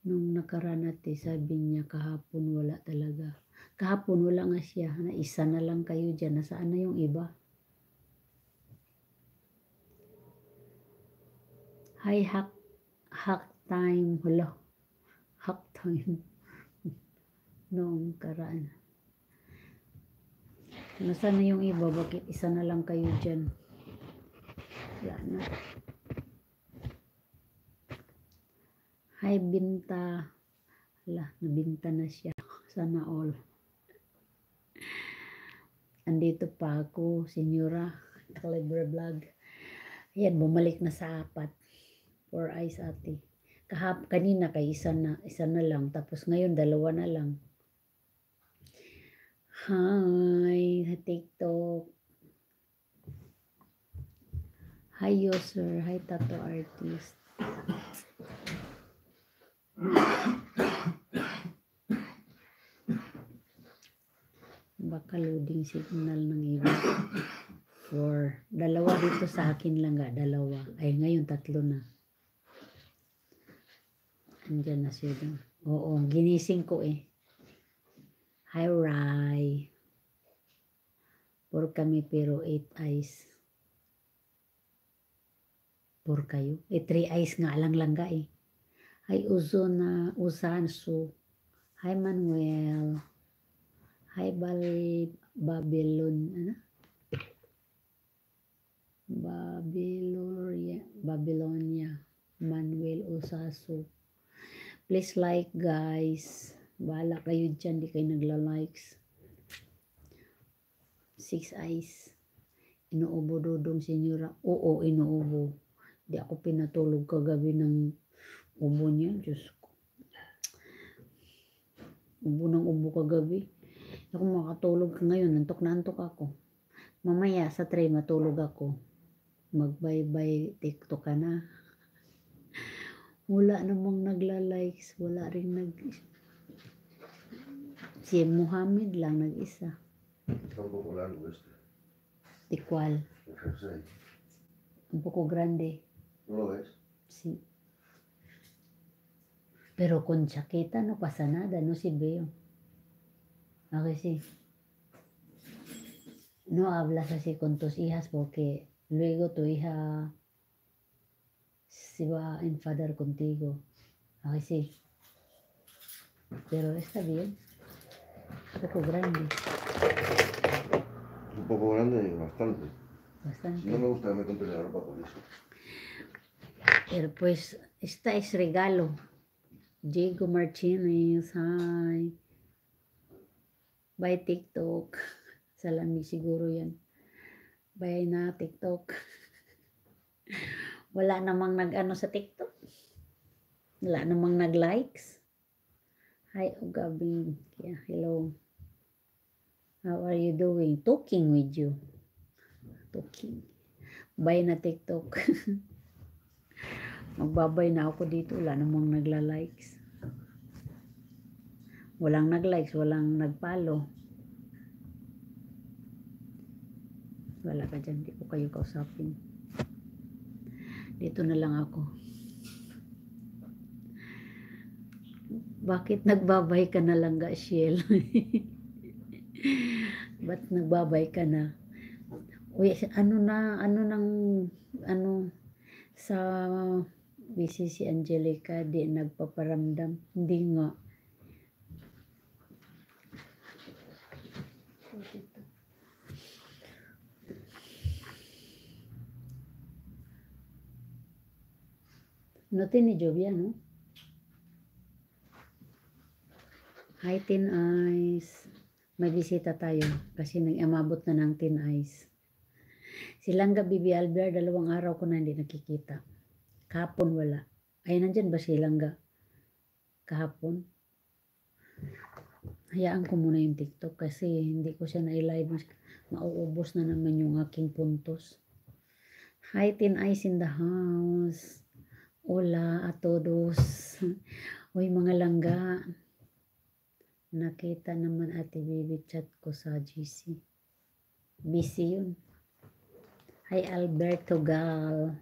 Nung nakaraan natin, sabi niya kahapon wala talaga. Kahapon wala nga siya. Na isa na lang kayo dyan. Nasaan na yung iba? Hi, hack time. Hello. Hack time. Noong karaan. Nasaan na yung iba? Bakit isa na lang kayo dyan? Wala na. Hi, Binta. Hala, nabinta na siya. Sana all. Andito pa ako, Senyora. Calibre Vlog. Ayan, bumalik na sa 4. 4 eyes ate. Kanina kay isa na lang. Tapos ngayon, 2 na lang. Hi, TikTok. Hi, user. Hi, tattoo artist. Baka loading signal ng iba. 4. 2 dito sa akin lang ga. 2. Ay, ngayon 3 na. Andyan na siya doon. Oo, ginising ko eh. Hi, Rai. 4 kami pero 8 eyes. 4 kayo? 3 eyes nga lang ga eh. Hi, Usansu. Hi, Manuel. Hi, Babylon. Ano? Babylonia. Manuel Usasu. Please like, guys. Bahala kayo dyan. Di kayo nagla-likes. 6 eyes. Inuubo dodong Senyora. Oo, inuubo. Di ako pinatulog kagabi ng ubo niya. Diyos ko. Ubo ng ubo kagabi. Ako makatulog ngayon. Antok na antok ako. Mamaya sa 3 matulog ako. Mag-bye-bye TikTok ka na. Wala namang nagla-likes. Wala rin si Muhammad lang nag-isa. Tikwal. Un poco grande. ¿No lo ves? Sí. Pero con chaqueta no pasa nada, no se veo. ¿A que sí? No hablas así con tus hijas porque luego tu hija se va a enfadar contigo. ¿A que sí? Pero está bien. Un poco grande. Un poco grande y bastante. Bastante. No me gusta que me compre la ropa por eso. Pero pues, esta es regalo. Diego Martinez, hi. Bye TikTok. Salami siguro yan. Bye na TikTok. Wala namang nag-ano sa TikTok. Wala namang nag-likes. Hi, Ogabing. Yeah, hello. How are you doing? Talking with you. Talking. Bye na TikTok. Magbabay na ako dito. Wala namang nagla-likes. Walang nag-likes. Walang nag-follow. Wala ka dyan. Di ko kayo kausapin. Dito na lang ako. Bakit nagbabay ka na lang ga, Shiel? Ba't nagbabay ka na? Uy, sa busy si Angelica, di nagpaparamdam. Hindi nga. No tiene lluvia, no? Hi, Tin Eyes. May bisita tayo kasi nag-amabot na ng Tin Eyes. Si Langga Bibi Albert, 2 araw ko na hindi nakikita. Kahapon wala. Ay, nandyan ba si Langga? Kahapon? Hayaan ko muna yung TikTok kasi hindi ko siya na-live. Mauubos na naman yung aking puntos. Hi, Tin Eyes in the house. Hola a todos. Uy, mga langga. Nakita naman ate baby chat ko sa GC. Busy yun. Hi, Alberto Gal.